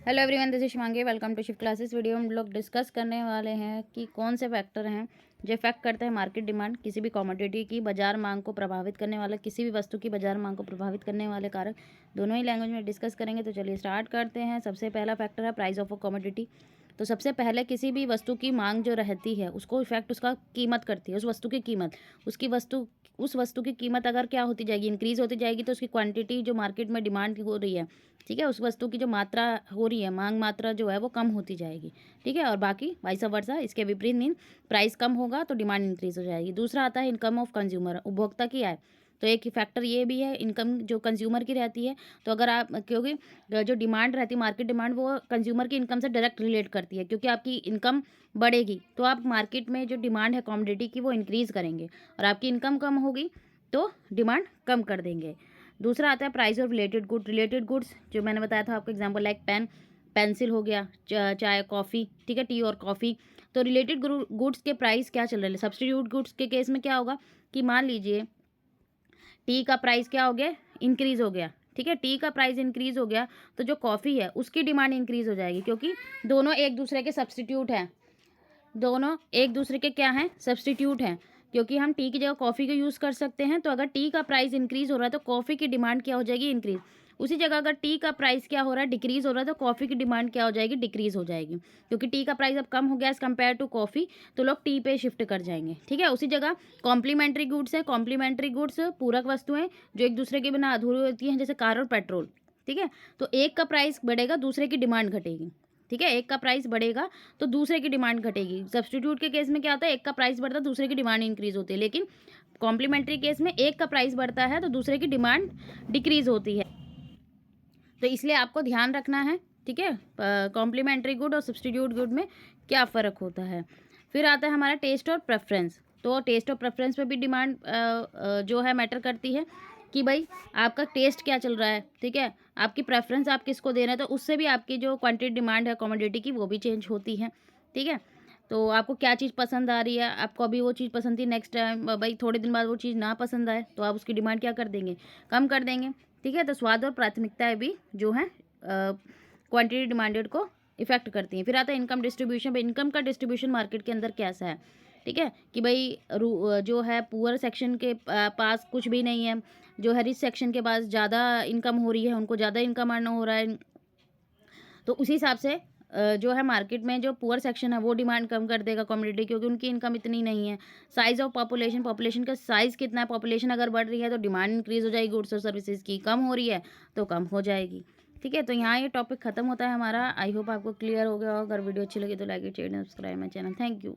Hello everyone, this is Shivangi. Welcome to shift classes. Video में हम लोग डिस्कस करने वाले हैं कि कौन से फैक्टर हैं जो इफेक्ट करते हैं मार्केट डिमांड, किसी भी कमोडिटी की बाजार मांग को प्रभावित करने वाला, किसी भी वस्तु की बाजार मांग को प्रभावित करने वाले कारक दोनों ही लैंग्वेज में डिस्कस करेंगे। तो चलिए स्टार्ट करते हैं। सबसे पहला फैक्टर है प्राइस ऑफ अ कमोडिटी। तो सबसे पहले किसी भी वस्तु की मांग जो रहती है उसको इफेक्ट उसका कीमत करती है, उस वस्तु की कीमत, उस वस्तु की कीमत अगर क्या होती जाएगी, इंक्रीज होती जाएगी, तो उसकी क्वांटिटी जो मार्केट में डिमांड हो रही है, ठीक है, उस वस्तु की जो मात्रा हो रही है, मांग मात्रा जो है वो कम होती जाएगी, ठीक है। और बाकी वाइस वर्सा इसके विपरीत मीन प्राइस कम होगा तो डिमांड इंक्रीज हो जाएगी। दूसरा आता है इनकम ऑफ कंज्यूमर, उपभोक्ता की आय। तो एक फैक्टर ये भी है, इनकम जो कंज्यूमर की रहती है। तो अगर आप, क्योंकि जो डिमांड रहती है मार्केट डिमांड, वो कंज्यूमर की इनकम से डायरेक्ट रिलेट करती है, क्योंकि आपकी इनकम बढ़ेगी तो आप मार्केट में जो डिमांड है कमोडिटी की वो इंक्रीज़ करेंगे, और आपकी इनकम कम होगी तो डिमांड कम कर देंगे। दूसरा आता है price of related good. Related goods जो मैंने बताया था आपको एग्जांपल, लाइक पेन, पेंसिल हो गया, चाय, कॉफ़ी, ठीक है, टी और कॉफ़ी। तो रिलेटेड गुड्स के प्राइस क्या चल रहे हैं। सब्सटीट्यूट गुड्स के केस में क्या होगा कि मान लीजिए टी का प्राइस क्या हो गया, इंक्रीज़ हो गया, ठीक है, टी का प्राइस इंक्रीज़ हो गया तो जो कॉफ़ी है उसकी डिमांड इंक्रीज़ हो जाएगी, क्योंकि दोनों एक दूसरे के सब्सटीट्यूट हैं, दोनों एक दूसरे के क्या हैं, सब्सटीट्यूट हैं। क्योंकि हम टी की जगह कॉफ़ी को यूज़ कर सकते हैं, तो अगर टी का प्राइस इंक्रीज़ हो रहा है तो कॉफ़ी की डिमांड क्या हो जाएगी, इंक्रीज़। उसी जगह अगर टी का प्राइस क्या हो रहा है, डिक्रीज़ हो रहा है, तो कॉफ़ी की डिमांड क्या हो जाएगी, डिक्रीज़ हो जाएगी। क्योंकि टी का प्राइस अब कम हो गया एज़ कम्पेयर टू कॉफ़ी, तो लोग टी पे शिफ्ट कर जाएंगे, ठीक है। उसी जगह कॉम्प्लीमेंट्री गुड्स है। कॉम्प्लीमेंट्री गुड्स पूरक वस्तुएं जो एक दूसरे के बिना अधूरी होती हैं, जैसे कार और पेट्रोल, ठीक है। तो एक का प्राइस बढ़ेगा, दूसरे की डिमांड घटेगी, ठीक है। एक का प्राइस बढ़ेगा तो दूसरे की डिमांड घटेगी। सब्स्टिट्यूट के केस में क्या होता है, एक का प्राइस बढ़ता है, दूसरे की डिमांड इंक्रीज होती है। लेकिन कॉम्प्लीमेंट्री केस में एक का प्राइस बढ़ता है तो दूसरे की डिमांड डिक्रीज होती है। तो इसलिए आपको ध्यान रखना है, ठीक है, कॉम्प्लीमेंट्री गुड और सब्स्टिट्यूट गुड में क्या फ़र्क होता है। फिर आता है हमारा टेस्ट और प्रेफरेंस। तो टेस्ट और प्रेफरेंस पे भी डिमांड जो है मैटर करती है कि भाई आपका टेस्ट क्या चल रहा है, ठीक है, आपकी प्रेफरेंस आप किसको दे रहे हैं, तो उससे भी आपकी जो क्वांटिटी डिमांड है कमोडिटी की वो भी चेंज होती है, ठीक है। तो आपको क्या चीज़ पसंद आ रही है, आपको अभी वो चीज़ पसंद थी, नेक्स्ट टाइम भाई थोड़े दिन बाद वो चीज़ ना पसंद आए तो आप उसकी डिमांड क्या कर देंगे, कम कर देंगे, ठीक है। तो स्वाद और प्राथमिकताएं भी जो है क्वांटिटी डिमांडेड को इफेक्ट करती हैं। फिर आता है इनकम डिस्ट्रीब्यूशन। इनकम का डिस्ट्रीब्यूशन मार्केट के अंदर कैसा है, ठीक है, कि भाई जो है पुअर सेक्शन के पास कुछ भी नहीं है, जो है रिच सेक्शन के पास ज़्यादा इनकम हो रही है, उनको ज़्यादा इनकम अर्न हो रहा है, तो उसी हिसाब से जो है मार्केट में जो पुअर सेक्शन है वो डिमांड कम कर देगा कम्युनिटी, क्योंकि उनकी इनकम इतनी नहीं है। साइज़ ऑफ पॉपुलेशन, पॉपुलेशन का साइज़ कितना है, पॉपुलेशन अगर बढ़ रही है तो डिमांड इंक्रीज़ हो जाएगी गुड्स और सर्विसेज की, कम हो रही है तो कम हो जाएगी, ठीक है। तो यहाँ ये टॉपिक खत्म होता है हमारा। आई होप आपको क्लियर हो गया हो। अगर वीडियो अच्छी लगी तो like share subscribe my channel. Thank you.